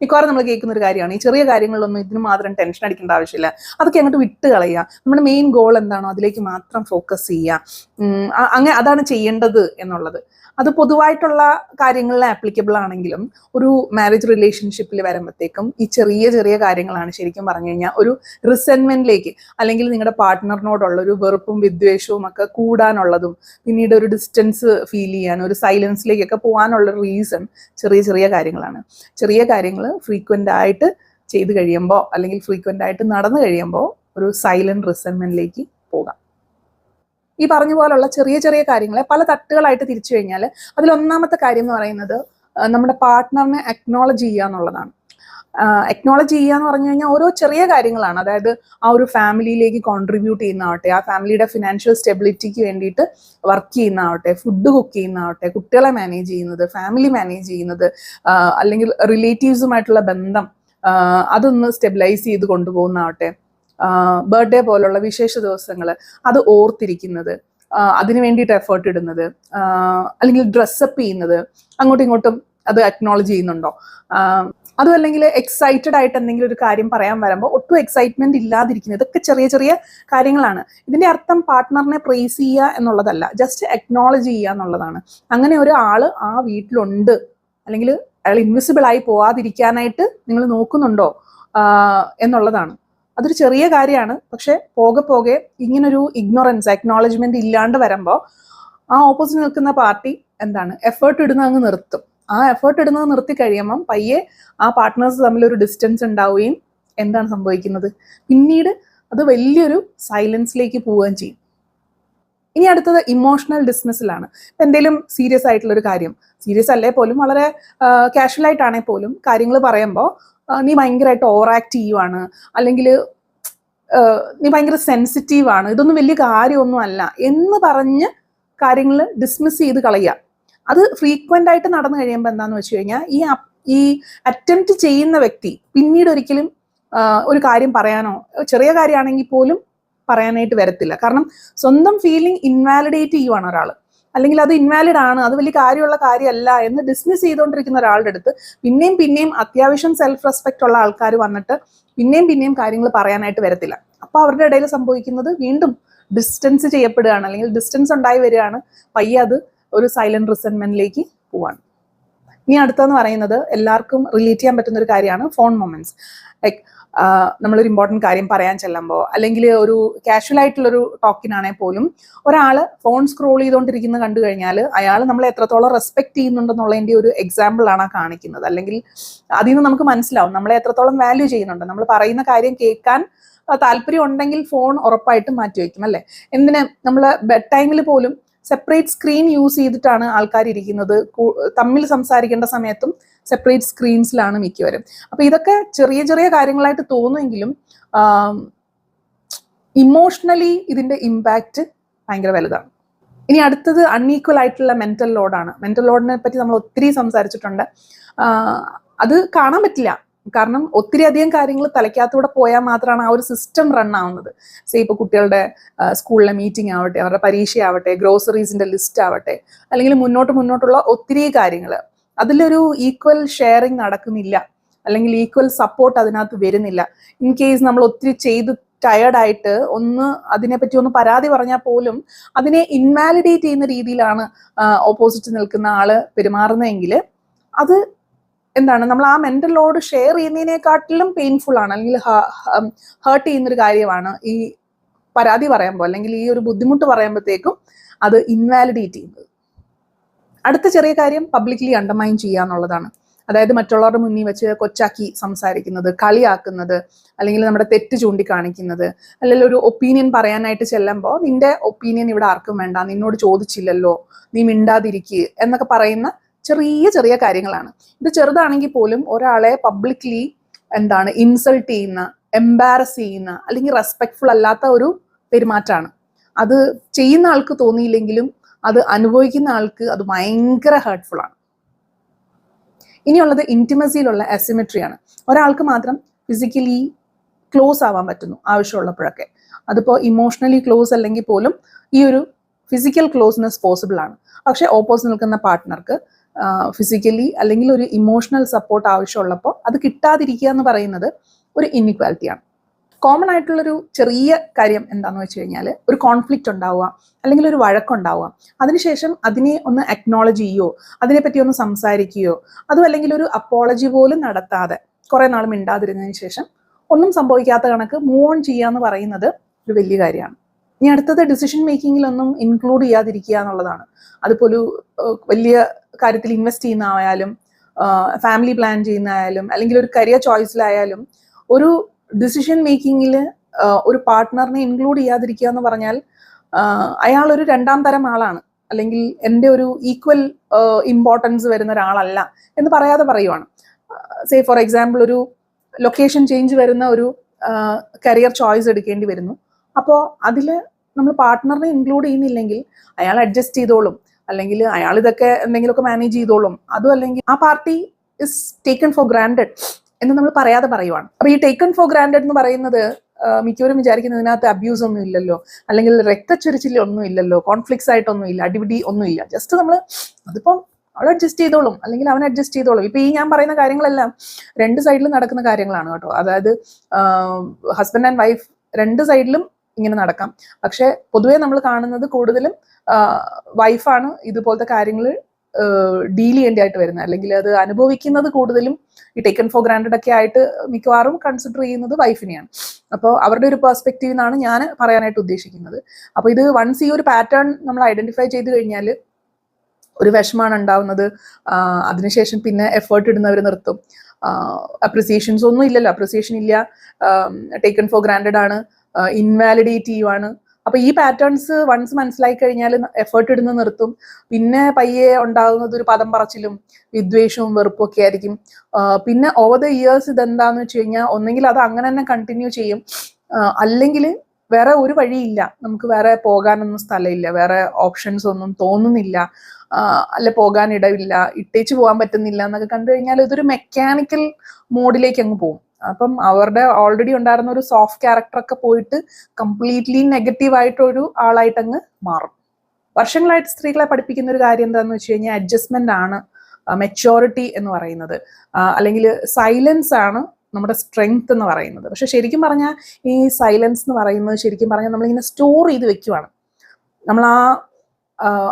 മിക്കവാറും നമ്മൾ കേൾക്കുന്ന ഒരു കാര്യമാണ്. ഈ ചെറിയ കാര്യങ്ങളിലൊന്നും ഇതിന് മാത്രം ടെൻഷൻ അടിക്കേണ്ട ആവശ്യമില്ല, അതൊക്കെ അങ്ങോട്ട് വിട്ട് കളയുക, നമ്മുടെ മെയിൻ ഗോൾ എന്താണോ അതിലേക്ക് മാത്രം ഫോക്കസ് ചെയ്യുക. അങ്ങനെ അതാണ് ചെയ്യേണ്ടത് എന്നുള്ളത്. അത് പൊതുവായിട്ടുള്ള കാര്യങ്ങളിൽ ആപ്ലിക്കബിൾ ആണെങ്കിലും ഒരു മാരേജ് റിലേഷൻഷിപ്പിൽ വരുമ്പോഴത്തേക്കും ഈ ചെറിയ ചെറിയ കാര്യങ്ങളാണ് ശരിക്കും പറഞ്ഞു കഴിഞ്ഞാൽ ഒരു റിസെന്റ്മെന്റിലേക്ക് അല്ലെങ്കിൽ നിങ്ങളുടെ പാർട്ട്ണറിനോടുള്ള ഒരു വെറുപ്പും വിദ്വേഷവും ഒക്കെ കൂടാനുള്ളതും പിന്നീട് ഒരു ഡിസ്റ്റൻസ് ഫീൽ ചെയ്യാൻ, ഒരു സൈലൻസിലേക്കൊക്കെ പോകാനുള്ള റീസൺ ചെറിയ ചെറിയ കാര്യങ്ങളാണ്. ചെറിയ കാര്യങ്ങൾ ഫ്രീക്വൻ്റ് ആയിട്ട് ചെയ്ത് കഴിയുമ്പോൾ അല്ലെങ്കിൽ ഫ്രീക്വൻ്റ് ആയിട്ട് നടന്നു കഴിയുമ്പോൾ ഒരു സൈലന്റ് റിസെന്റ്മെന്റിലേക്ക് പോകാം. ഈ പറഞ്ഞ പോലുള്ള ചെറിയ ചെറിയ കാര്യങ്ങളെ പല തട്ടുകളായിട്ട് തിരിച്ചു കഴിഞ്ഞാൽ അതിലൊന്നാമത്തെ കാര്യം എന്ന് പറയുന്നത് നമ്മുടെ പാർട്ട്ണറിനെ അക്നോളജ് ചെയ്യുക എന്നുള്ളതാണ്. അക്നോളജ് ചെയ്യുക എന്ന് പറഞ്ഞു കഴിഞ്ഞാൽ ഓരോ ചെറിയ കാര്യങ്ങളാണ്. അതായത് ആ ഒരു ഫാമിലിയിലേക്ക് കോൺട്രിബ്യൂട്ട് ചെയ്യുന്നതാവട്ടെ, ആ ഫാമിലിയുടെ ഫിനാൻഷ്യൽ സ്റ്റെബിലിറ്റിക്ക് വേണ്ടിയിട്ട് വർക്ക് ചെയ്യുന്നതാവട്ടെ, ഫുഡ് കുക്ക് ചെയ്യുന്നതാവട്ടെ, കുട്ടികളെ മാനേജ് ചെയ്യുന്നത്, ഫാമിലി മാനേജ് ചെയ്യുന്നത്, അല്ലെങ്കിൽ റിലേറ്റീവ്സുമായിട്ടുള്ള ബന്ധം അതൊന്ന് സ്റ്റെബിലൈസ് ചെയ്ത് കൊണ്ടുപോകുന്നതാവട്ടെ, ബർത്ത്ഡേ പോലുള്ള വിശേഷ ദിവസങ്ങൾ അത് ഓർത്തിരിക്കുന്നത്, അതിന് വേണ്ടിയിട്ട് എഫേർട്ട് ഇടുന്നത്, അല്ലെങ്കിൽ ഡ്രസ്സപ്പ് ചെയ്യുന്നത്, അങ്ങോട്ടും ഇങ്ങോട്ടും അത് അക്നോളജ് ചെയ്യുന്നുണ്ടോ, അതും അല്ലെങ്കിൽ എക്സൈറ്റഡ് ആയിട്ട് എന്തെങ്കിലും ഒരു കാര്യം പറയാൻ വരുമ്പോൾ ഒട്ടും എക്സൈറ്റ്മെന്റ് ഇല്ലാതിരിക്കുന്നത്, ഇതൊക്കെ ചെറിയ ചെറിയ കാര്യങ്ങളാണ്. ഇതിന്റെ അർത്ഥം പാർട്ട്ണറിനെ പ്രൈസ് ചെയ്യുക എന്നുള്ളതല്ല, ജസ്റ്റ് അക്നോളജ് ചെയ്യുക എന്നുള്ളതാണ്. അങ്ങനെ ഒരാൾ ആ വീട്ടിലുണ്ട് അല്ലെങ്കിൽ അയാൾ ഇൻവിസിബിൾ ആയി പോവാതിരിക്കാനായിട്ട് നിങ്ങൾ നോക്കുന്നുണ്ടോ എന്നുള്ളതാണ്. അതൊരു ചെറിയ കാര്യമാണ്. പക്ഷെ പോകെ പോകെ ഇങ്ങനൊരു ഇഗ്നോറൻസ്, അക്നോളജ്മെന്റ് ഇല്ലാണ്ട് വരുമ്പോൾ ആ ഓപ്പോസിറ്റ് നിൽക്കുന്ന പാർട്ടി എന്താണ് എഫേർട്ട് ഇടുന്നത് അങ്ങ് നിർത്തും. ആ എഫേർട്ട് ഇടുന്നത് നിർത്തി കഴിയുമ്പം പയ്യെ ആ പാർട്ട്നേഴ്സ് തമ്മിൽ ഒരു ഡിസ്റ്റൻസ് ഉണ്ടാവുകയും എന്താണ് സംഭവിക്കുന്നത്, പിന്നീട് അത് വലിയൊരു സൈലൻസിലേക്ക് പോവുകയും ചെയ്യും. ഇനി അടുത്തത് ഇമോഷണൽ ഡിസ്മിസിലാണ്. എന്തെങ്കിലും സീരിയസ് ആയിട്ടുള്ളൊരു കാര്യം, സീരിയസ് അല്ലേ പോലും വളരെ കാഷ്വൽ ആയിട്ടാണെങ്കിൽ പോലും കാര്യങ്ങൾ പറയുമ്പോൾ നീ ഭയങ്കരമായിട്ട് ഓവർ ആക്ട് ചെയ്യുവാണ്, അല്ലെങ്കിൽ നീ ഭയങ്കര സെൻസിറ്റീവ് ആണ്, ഇതൊന്നും വലിയ കാര്യമൊന്നും അല്ല എന്ന് പറഞ്ഞ് കാര്യങ്ങൾ ഡിസ്മിസ് ചെയ്ത് കളയുക. അത് ഫ്രീക്വൻ്റ് ആയിട്ട് നടന്നു കഴിയുമ്പോൾ എന്താണെന്ന് വെച്ച് കഴിഞ്ഞാൽ ഈ അറ്റംപ്റ്റ് ചെയ്യുന്ന വ്യക്തി പിന്നീട് ഒരിക്കലും ഒരു കാര്യം പറയാനോ, ചെറിയ കാര്യമാണെങ്കിൽ പോലും പറയാനായിട്ട് വരത്തില്ല. കാരണം സ്വന്തം ഫീലിംഗ് ഇൻവാലിഡേറ്റ് ചെയ്യുവാണ് ഒരാൾ, അല്ലെങ്കിൽ അത് ഇൻവാലിഡ് ആണ്, അത് വലിയ കാര്യമുള്ള കാര്യമല്ല എന്ന് ഡിസ്മിസ് ചെയ്തുകൊണ്ടിരിക്കുന്ന ഒരാളുടെ അടുത്ത് പിന്നെയും പിന്നെയും അത്യാവശ്യം സെൽഫ് റെസ്പെക്റ്റ് ഉള്ള ആൾക്കാർ വന്നിട്ട് പിന്നെയും പിന്നെയും കാര്യങ്ങൾ പറയാനായിട്ട് വരത്തില്ല. അപ്പോൾ അവരുടെ ഇടയിൽ സംഭവിക്കുന്നത് വീണ്ടും ഡിസ്റ്റൻസ് ചെയ്യപ്പെടുകയാണ്, അല്ലെങ്കിൽ ഡിസ്റ്റൻസ് ഉണ്ടായി വരികയാണ്. പയ്യെ അത് ഒരു സൈലന്റ് റിസെന്റ്മെന്റിലേക്ക് പോവാണ്. ഇനി അടുത്തെന്ന് പറയുന്നത് എല്ലാവർക്കും റിലേറ്റ് ചെയ്യാൻ പറ്റുന്ന ഒരു കാര്യമാണ് ഫോൺ മൊമെന്റ്സ്. ലൈക്ക് നമ്മളൊരു ഇമ്പോർട്ടൻറ്റ് കാര്യം പറയാൻ ചെല്ലുമ്പോൾ, അല്ലെങ്കിൽ ഒരു കാഷ്വൽ ആയിട്ടുള്ളൊരു ടോക്കിനാണെങ്കിൽ പോലും ഒരാൾ ഫോൺ സ്ക്രോൾ ചെയ്തുകൊണ്ടിരിക്കുന്നത് കണ്ടു കഴിഞ്ഞാൽ അയാൾ നമ്മളെ എത്രത്തോളം റെസ്പെക്ട് ചെയ്യുന്നുണ്ടെന്നുള്ളതിൻ്റെ ഒരു എക്സാമ്പിളാണ് കാണിക്കുന്നത്. അല്ലെങ്കിൽ അതിൽ നിന്ന് നമുക്ക് മനസ്സിലാവും നമ്മളെ എത്രത്തോളം വാല്യൂ ചെയ്യുന്നുണ്ട്. നമ്മൾ പറയുന്ന കാര്യം കേൾക്കാൻ താല്പര്യം ഉണ്ടെങ്കിൽ ഫോൺ ഉറപ്പായിട്ടും മാറ്റിവെക്കും, അല്ലേ? എന്തിന് നമ്മൾ ബെഡ് ടൈമിൽ പോലും സെപ്പറേറ്റ് സ്ക്രീൻ യൂസ് ചെയ്തിട്ടാണ് ആൾക്കാർ ഇരിക്കുന്നത്. തമ്മിൽ സംസാരിക്കേണ്ട സമയത്തും സെപ്പറേറ്റ് സ്ക്രീൻസിലാണ് മിക്കവരും. അപ്പൊ ഇതൊക്കെ ചെറിയ ചെറിയ കാര്യങ്ങളായിട്ട് തോന്നുമെങ്കിലും ഇമോഷണലി ഇതിന്റെ ഇമ്പാക്റ്റ് ഭയങ്കര വലുതാണ്. ഇനി അടുത്തത് അൺഈക്വൽ ആയിട്ടുള്ള മെന്റൽ ലോഡാണ്. മെന്റൽ ലോഡിനെ പറ്റി നമ്മൾ ഒത്തിരി സംസാരിച്ചിട്ടുണ്ട്. അത് കാണാൻ പറ്റില്ല, കാരണം ഒത്തിരി അധികം കാര്യങ്ങൾ തലയ്ക്കകത്തൂടെ പോയാൽ മാത്രമാണ് ആ ഒരു സിസ്റ്റം റൺ ആവുന്നത്. ഇപ്പോൾ കുട്ടികളുടെ സ്കൂളിലെ മീറ്റിംഗ് ആവട്ടെ, അവരുടെ പരീക്ഷയാവട്ടെ, ഗ്രോസറീസിന്റെ ലിസ്റ്റ് ആവട്ടെ, അല്ലെങ്കിൽ മുന്നോട്ടുള്ള ഒത്തിരി കാര്യങ്ങൾ, അതിലൊരു ഈക്വൽ ഷെയറിങ് നടക്കുന്നില്ല, അല്ലെങ്കിൽ ഈക്വൽ സപ്പോർട്ട് അതിനകത്ത് വരുന്നില്ല. ഇൻ കേസ് നമ്മൾ ഒത്തിരി ചെയ്ത് ടയർഡായിട്ട് അതിനെപ്പറ്റി ഒന്ന് പരാതി പറഞ്ഞാൽ പോലും അതിനെ ഇൻവാലിഡേറ്റ് ചെയ്യുന്ന രീതിയിലാണ് ഓപ്പോസിറ്റ് നിൽക്കുന്ന ആള് പെരുമാറുന്നതെങ്കിൽ അത് എന്താണ്, നമ്മൾ ആ മെന്റൽ ലോഡ് ഷെയർ ചെയ്യുന്നതിനെക്കാട്ടിലും പെയിൻഫുൾ ആണ്, അല്ലെങ്കിൽ ഹേർട്ട് ചെയ്യുന്നൊരു കാര്യമാണ് ഈ പരാതി പറയുമ്പോൾ, അല്ലെങ്കിൽ ഈ ഒരു ബുദ്ധിമുട്ട് പറയുമ്പോഴത്തേക്കും അത് ഇൻവാലിഡേറ്റ് ചെയ്യുന്നത്. അടുത്ത ചെറിയ കാര്യം പബ്ലിക്കലി അണ്ടർമൈൻ ചെയ്യുക എന്നുള്ളതാണ്. അതായത് മറ്റുള്ളവരുടെ മുന്നിൽ വെച്ച് കൊച്ചാക്കി സംസാരിക്കുന്നത്, കളിയാക്കുന്നത്, അല്ലെങ്കിൽ നമ്മുടെ തെറ്റ് ചൂണ്ടിക്കാണിക്കുന്നത്, അല്ലെങ്കിൽ ഒരു ഒപ്പീനിയൻ പറയാനായിട്ട് ചെല്ലുമ്പോൾ നിന്റെ ഒപ്പീനിയൻ ഇവിടെ ആർക്കും വേണ്ട, നിന്നോട് ചോദിച്ചില്ലല്ലോ, നീ മിണ്ടാതിരിക്കുക എന്നൊക്കെ പറയുന്ന ചെറിയ ചെറിയ കാര്യങ്ങളാണ്. ഇത് ചെറുതാണെങ്കിൽ പോലും ഒരാളെ പബ്ലിക്കലി ഇൻസൾട്ട് ചെയ്യുന്ന, എംബാരസ് ചെയ്യുന്ന, അല്ലെങ്കിൽ റെസ്പെക്ട്ഫുൾ അല്ലാത്ത ഒരു പെരുമാറ്റമാണ്. അത് ചെയ്യുന്ന ആൾക്ക് തോന്നിയില്ലെങ്കിലും അത് അനുഭവിക്കുന്ന ആൾക്ക് അത് ഭയങ്കര ഹേർട്ട്ഫുൾ ആണ്. ഇനിയുള്ളത് ഇന്റിമസിയിലുള്ള അസിമെട്രിയാണ്. ഒരാൾക്ക് മാത്രം ഫിസിക്കലി ക്ലോസ് ആവാൻ പറ്റുന്നു ആവശ്യമുള്ളപ്പോഴൊക്കെ. അതിപ്പോൾ ഇമോഷണലി ക്ലോസ് അല്ലെങ്കിൽ പോലും ഈ ഒരു ഫിസിക്കൽ ക്ലോസ്നെസ് പോസിബിൾ ആണ്. പക്ഷെ ഓപ്പോസിറ്റ് നിൽക്കുന്ന പാർട്ട്ണർക്ക് ഫിസിക്കലി അല്ലെങ്കിൽ ഒരു ഇമോഷണൽ സപ്പോർട്ട് ആവശ്യമുള്ളപ്പോൾ അത് കിട്ടാതിരിക്കുക എന്ന് പറയുന്നത് ഒരു ഇൻഇക്വാലിറ്റിയാണ്. കോമൺ ആയിട്ടുള്ളൊരു ചെറിയ കാര്യം എന്താണെന്ന് വെച്ച് കഴിഞ്ഞാൽ ഒരു കോൺഫ്ലിക്റ്റ് ഉണ്ടാവുക അല്ലെങ്കിൽ ഒരു വഴക്കുണ്ടാവുക, അതിനുശേഷം അതിനെ ഒന്ന് അക്നോളജ് ചെയ്യുകയോ അതിനെപ്പറ്റി ഒന്ന് സംസാരിക്കുകയോ അതും അല്ലെങ്കിൽ ഒരു അപ്പോളജി പോലും നടത്താതെ കുറേ നാൾ മിണ്ടാതിരുന്നതിന് ശേഷം ഒന്നും സംഭവിക്കാത്ത കണക്ക് മൂവ് ഓൺ ചെയ്യുക എന്ന് പറയുന്നത് ഒരു വലിയ കാര്യമാണ്. ഇനി അടുത്തത് ഡിസിഷൻ മേക്കിങ്ങിലൊന്നും ഇൻക്ലൂഡ് ചെയ്യാതിരിക്കുക എന്നുള്ളതാണ്. അതിപ്പോൾ ഒരു വലിയ കാര്യത്തിൽ ഇൻവെസ്റ്റ് ചെയ്യുന്നതായാലും ഫാമിലി പ്ലാൻ ചെയ്യുന്നതായാലും അല്ലെങ്കിൽ ഒരു കരിയർ ചോയ്സിലായാലും ഒരു ഡിസിഷൻ മേക്കിങ്ങിൽ ഒരു പാർട്ട്ണറിനെ ഇൻക്ലൂഡ് ചെയ്യാതിരിക്കുക എന്ന് പറഞ്ഞാൽ അയാൾ ഒരു രണ്ടാം തരം ആളാണ് അല്ലെങ്കിൽ എൻ്റെ ഒരു ഈക്വൽ ഇമ്പോർട്ടൻസ് വരുന്ന ഒരാളല്ല എന്ന് പറയാതെ പറയുവാണ്. സേ ഫോർ എക്സാമ്പിൾ ഒരു ലൊക്കേഷൻ ചേഞ്ച് വരുന്ന ഒരു കരിയർ ചോയ്സ് എടുക്കേണ്ടി വരുന്നു. അപ്പോൾ അതിൽ നമ്മൾ പാർട്ട്ണറിനെ ഇൻക്ലൂഡ് ചെയ്യുന്നില്ലെങ്കിൽ അയാൾ അഡ്ജസ്റ്റ് ചെയ്തോളും, അല്ലെങ്കിൽ അയാൾ ഇതൊക്കെ എന്തെങ്കിലുമൊക്കെ മാനേജ് ചെയ്തോളും, അതും അല്ലെങ്കിൽ ആ party is taken four granted എന്ന് നമ്മൾ പറയാതെ പറയുവാണ്. അപ്പൊ ഈ ടേക്കൺ ഫോർ ഗ്രാൻഡഡ് എന്ന് പറയുന്നത് മിക്കവരും വിചാരിക്കുന്നതിനകത്ത് അബ്യൂസ് ഒന്നും ഇല്ലല്ലോ, അല്ലെങ്കിൽ രക്തച്ചൊരിച്ചിൽ ഒന്നും ഇല്ലല്ലോ, കോൺഫ്ലിക്ട്സ് ആയിട്ടൊന്നും ഇല്ല, അടിപിടി ഒന്നും ഇല്ല, ജസ്റ്റ് നമ്മൾ അതിപ്പം അവൾ അഡ്ജസ്റ്റ് ചെയ്തോളും അല്ലെങ്കിൽ അവൻ അഡ്ജസ്റ്റ് ചെയ്തോളും. ഇപ്പൊ ഈ ഞാൻ പറയുന്ന കാര്യങ്ങളെല്ലാം രണ്ട് സൈഡിലും നടക്കുന്ന കാര്യങ്ങളാണ് കേട്ടോ. അതായത് ഹസ്ബൻഡ് ആൻഡ് വൈഫ് രണ്ട് സൈഡിലും ഇങ്ങനെ നടക്കാം. പക്ഷെ പൊതുവേ നമ്മൾ കാണുന്നത് കൂടുതലും വൈഫാണ് ഇതുപോലത്തെ കാര്യങ്ങൾ ഡീൽ ചെയ്യേണ്ടതായിട്ട് വരുന്നത്, അല്ലെങ്കിൽ അത് അനുഭവിക്കുന്നത് കൂടുതലും ഈ ടേക്കൺ ഫോർ ഗ്രാൻഡഡ് ഒക്കെ ആയിട്ട് മിക്കവാറും കൺസിഡർ ചെയ്യുന്നത് വൈഫിനെയാണ്. അപ്പോൾ അവരുടെ ഒരു പെർസ്പെക്റ്റീവ് നിന്നാണ് ഞാൻ പറയാനായിട്ട് ഉദ്ദേശിക്കുന്നത്. അപ്പോൾ ഇത് വൺസ് ഈ ഒരു പാറ്റേൺ നമ്മൾ ഐഡന്റിഫൈ ചെയ്ത് കഴിഞ്ഞാൽ ഒരു വിഷമാണ് ഉണ്ടാവുന്നത്. അതിനുശേഷം പിന്നെ എഫേർട്ട് ഇടുന്നവർ നിർത്തും. അപ്രിസിയേഷൻസ് ഒന്നും ഇല്ലല്ലോ, അപ്രിസിയേഷൻ ഇല്ല, ടേക്കൺ ഫോർ ഗ്രാൻഡഡ് ആണ്, ഇൻവാലിഡേറ്റ് ചെയ്യുവാണ്. അപ്പൊ ഈ പാറ്റേൺസ് വൺസ് മനസ്സിലാക്കി കഴിഞ്ഞാൽ എഫേർട്ട് ഇടുന്ന നിർത്തും. പിന്നെ പയ്യെ ഉണ്ടാകുന്നത് ഒരു പദം പറച്ചിലും വിദ്വേഷവും വെറുപ്പും ഒക്കെ ആയിരിക്കും. പിന്നെ ഓവർ ദ ഇയേഴ്സ് ഇതെന്താന്ന് വെച്ച് കഴിഞ്ഞാൽ ഒന്നെങ്കിൽ അത് അങ്ങനെ തന്നെ കണ്ടിന്യൂ ചെയ്യും, അല്ലെങ്കിൽ വേറെ ഒരു വഴിയില്ല, നമുക്ക് വേറെ പോകാനൊന്നും സ്ഥലമില്ല, വേറെ ഓപ്ഷൻസ് ഒന്നും തോന്നുന്നില്ല, അല്ലെ പോകാൻ ഇടവില്ല, ഇട്ടേച്ച് പോകാൻ പറ്റുന്നില്ല എന്നൊക്കെ കണ്ടു കഴിഞ്ഞാൽ ഇതൊരു മെക്കാനിക്കൽ മോഡിലേക്ക് അങ്ങ് പോകും. അപ്പം അവരുടെ ഓൾറെഡി ഉണ്ടായിരുന്ന ഒരു സോഫ്റ്റ് ക്യാരക്ടറൊക്കെ പോയിട്ട് കംപ്ലീറ്റ്ലി നെഗറ്റീവ് ആയിട്ടൊരു ആളായിട്ട് അങ്ങ് മാറും. വർഷങ്ങളായിട്ട് സ്ത്രീകളെ പഠിപ്പിക്കുന്ന ഒരു കാര്യം എന്താണെന്ന് വെച്ച് കഴിഞ്ഞാൽ അഡ്ജസ്റ്റ്മെന്റ് ആണ് മെച്യോറിറ്റി എന്ന് പറയുന്നത്, അല്ലെങ്കിൽ സൈലൻസ് ആണ് നമ്മുടെ സ്ട്രെങ്ത് എന്ന് പറയുന്നത്. പക്ഷെ ശരിക്കും പറഞ്ഞാൽ ഈ സൈലൻസ് എന്ന് പറയുന്നത് ശരിക്കും പറഞ്ഞാൽ നമ്മളിങ്ങനെ സ്റ്റോർ ചെയ്ത് വെക്കുവാണ്. നമ്മൾ ആ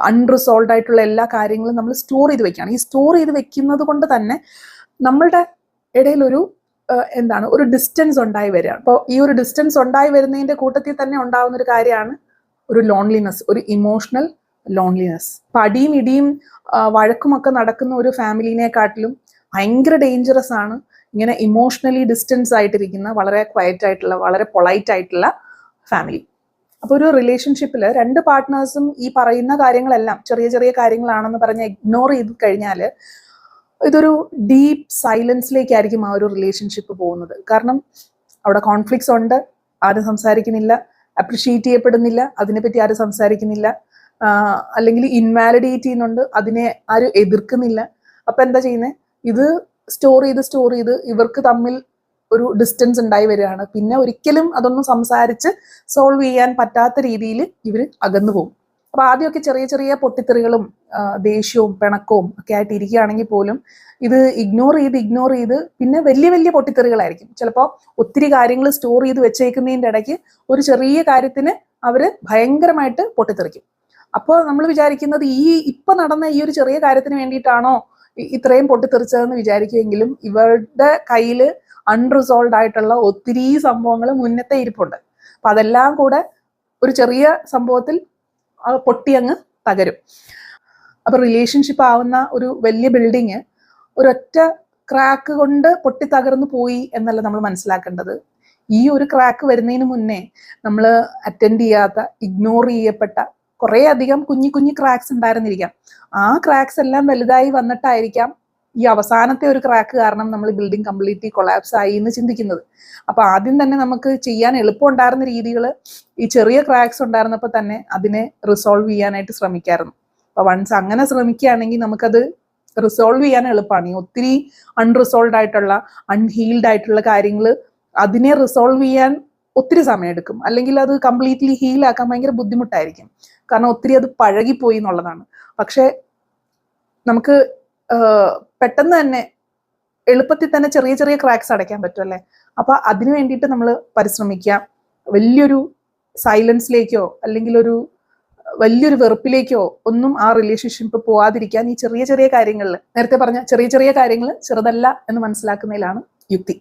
അൺറിസോൾവ് ആയിട്ടുള്ള എല്ലാ കാര്യങ്ങളും നമ്മൾ സ്റ്റോർ ചെയ്ത് വെക്കുകയാണ്. ഈ സ്റ്റോർ ചെയ്ത് വെക്കുന്നത് കൊണ്ട് തന്നെ നമ്മളുടെ ഇടയിലൊരു ഒരു ഡിസ്റ്റൻസ് ഉണ്ടായി വരികയാണ്. അപ്പോൾ ഈ ഒരു ഡിസ്റ്റൻസ് ഉണ്ടായി വരുന്നതിൻ്റെ കൂട്ടത്തിൽ തന്നെ ഉണ്ടാകുന്ന ഒരു കാര്യമാണ് ഒരു ലോൺലിനെസ്, ഒരു ഇമോഷണൽ ലോൺലിനെസ്. അപ്പം അടിയും ഇടിയും വഴക്കുമൊക്കെ നടക്കുന്ന ഒരു ഫാമിലിനെക്കാട്ടിലും ഭയങ്കര ഡേഞ്ചറസ് ആണ് ഇങ്ങനെ ഇമോഷണലി ഡിസ്റ്റൻസ് ആയിട്ടിരിക്കുന്ന വളരെ ക്വയറ്റ് ആയിട്ടുള്ള വളരെ പൊളൈറ്റ് ആയിട്ടുള്ള ഫാമിലി. അപ്പോൾ ഒരു റിലേഷൻഷിപ്പിൽ രണ്ട് പാർട്ട്നേഴ്സും ഈ പറയുന്ന കാര്യങ്ങളെല്ലാം ചെറിയ ചെറിയ കാര്യങ്ങളാണെന്ന് പറഞ്ഞ് ഇഗ്നോർ ചെയ്ത് കഴിഞ്ഞാൽ ഇതൊരു ഡീപ്പ് സൈലൻസിലേക്കായിരിക്കും ആ ഒരു റിലേഷൻഷിപ്പ് പോകുന്നത്. കാരണം അവിടെ കോൺഫ്ലിക്ട്സ് ഉണ്ട്, ആരും സംസാരിക്കുന്നില്ല, അപ്രിഷിയേറ്റ് ചെയ്യപ്പെടുന്നില്ല, അതിനെപ്പറ്റി ആരും സംസാരിക്കുന്നില്ല, അല്ലെങ്കിൽ ഇൻവാലിഡേറ്റ് ചെയ്യുന്നുണ്ട്, അതിനെ ആരും എതിർക്കുന്നില്ല. അപ്പം എന്താ ചെയ്യുന്നത്? ഇത് സ്റ്റോർ ചെയ്ത് ഇവർക്ക് തമ്മിൽ ഒരു ഡിസ്റ്റൻസ് ഉണ്ടായി വരികയാണ്. പിന്നെ ഒരിക്കലും അതൊന്നും സംസാരിച്ച് സോൾവ് ചെയ്യാൻ പറ്റാത്ത രീതിയിൽ ഇവർ അകന്നു പോകും. അപ്പൊ ആദ്യമൊക്കെ ചെറിയ ചെറിയ പൊട്ടിത്തെറികളും ദേഷ്യവും പിണക്കവും ഒക്കെ ആയിട്ട് ഇരിക്കുകയാണെങ്കിൽ പോലും ഇത് ഇഗ്നോർ ചെയ്ത് പിന്നെ വലിയ വലിയ പൊട്ടിത്തെറികളായിരിക്കും. ചിലപ്പോൾ ഒത്തിരി കാര്യങ്ങൾ സ്റ്റോർ ചെയ്ത് വെച്ചേക്കുന്നതിൻ്റെ ഇടയ്ക്ക് ഒരു ചെറിയ കാര്യത്തിന് അവർ ഭയങ്കരമായിട്ട് പൊട്ടിത്തെറിക്കും. അപ്പോൾ നമ്മൾ വിചാരിക്കുന്നത് ഇപ്പൊ നടന്ന ഈ ഒരു ചെറിയ കാര്യത്തിന് വേണ്ടിയിട്ടാണോ ഇത്രയും പൊട്ടിത്തെറിച്ചതെന്ന് വിചാരിക്കുമെങ്കിലും ഇവരുടെ കയ്യിൽ അൺറിസോൾവ് ആയിട്ടുള്ള ഒത്തിരി സംഭവങ്ങൾ മുന്നത്തെ ഇരിപ്പുണ്ട്. അപ്പൊ അതെല്ലാം കൂടെ ഒരു ചെറിയ സംഭവത്തിൽ പൊട്ടി അങ്ങ് തകരും. അപ്പൊ റിലേഷൻഷിപ്പ് ആവുന്ന ഒരു വലിയ ബിൽഡിങ് ഒരൊറ്റ ക്രാക്ക് കൊണ്ട് പൊട്ടി തകർന്നു പോയി എന്നല്ല നമ്മൾ മനസ്സിലാക്കേണ്ടത്. ഈ ഒരു ക്രാക്ക് വരുന്നതിന് മുന്നേ നമ്മൾ അറ്റൻഡ് ചെയ്യാത്ത, ഇഗ്നോർ ചെയ്യപ്പെട്ട കുറേ അധികം കുഞ്ഞു ക്രാക്സ് ഉണ്ടായിരുന്നിരിക്കാം. ആ ക്രാക്സ് എല്ലാം വലുതായി വന്നിട്ടായിരിക്കാം ഈ അവസാനത്തെ ഒരു ക്രാക്ക് കാരണം നമ്മൾ ബിൽഡിംഗ് കംപ്ലീറ്റ്ലി കൊളാപ്സ് ആയി എന്ന് ചിന്തിക്കുന്നത്. അപ്പൊ ആദ്യം തന്നെ നമുക്ക് ചെയ്യാൻ എളുപ്പമുണ്ടായിരുന്ന രീതികൾ ഈ ചെറിയ ക്രാക്സ് ഉണ്ടായിരുന്നപ്പോൾ തന്നെ അതിനെ റിസോൾവ് ചെയ്യാനായിട്ട് ശ്രമിക്കായിരുന്നു. അപ്പൊ വൺസ് അങ്ങനെ ശ്രമിക്കുകയാണെങ്കിൽ നമുക്കത് റിസോൾവ് ചെയ്യാൻ എളുപ്പമാണ്. ഈ ഒത്തിരി അൺറിസോൾവ് ആയിട്ടുള്ള അൺഹീൽഡ് ആയിട്ടുള്ള കാര്യങ്ങൾ അതിനെ റിസോൾവ് ചെയ്യാൻ ഒത്തിരി സമയമെടുക്കും, അല്ലെങ്കിൽ അത് കംപ്ലീറ്റ്ലി ഹീലാക്കാൻ ഭയങ്കര ബുദ്ധിമുട്ടായിരിക്കും. കാരണം ഒത്തിരി അത് പഴകിപ്പോയി എന്നുള്ളതാണ്. പക്ഷെ നമുക്ക് പെട്ടെന്ന് തന്നെ എളുപ്പത്തിൽ തന്നെ ചെറിയ ചെറിയ ക്രാക്സ് അടയ്ക്കാൻ പറ്റും അല്ലേ? അപ്പൊ അതിനു വേണ്ടിയിട്ട് നമ്മൾ പരിശ്രമിക്കുക. വലിയൊരു സൈലൻസിലേക്കോ അല്ലെങ്കിൽ വലിയൊരു വെറുപ്പിലേക്കോ ഒന്നും ആ റിലേഷൻഷിപ്പ് പോവാതിരിക്കാൻ ഈ ചെറിയ ചെറിയ കാര്യങ്ങളിൽ, നേരത്തെ പറഞ്ഞ ചെറിയ ചെറിയ കാര്യങ്ങൾ ചെറുതല്ല എന്ന് മനസ്സിലാക്കുന്നതിലാണ് യുക്തി.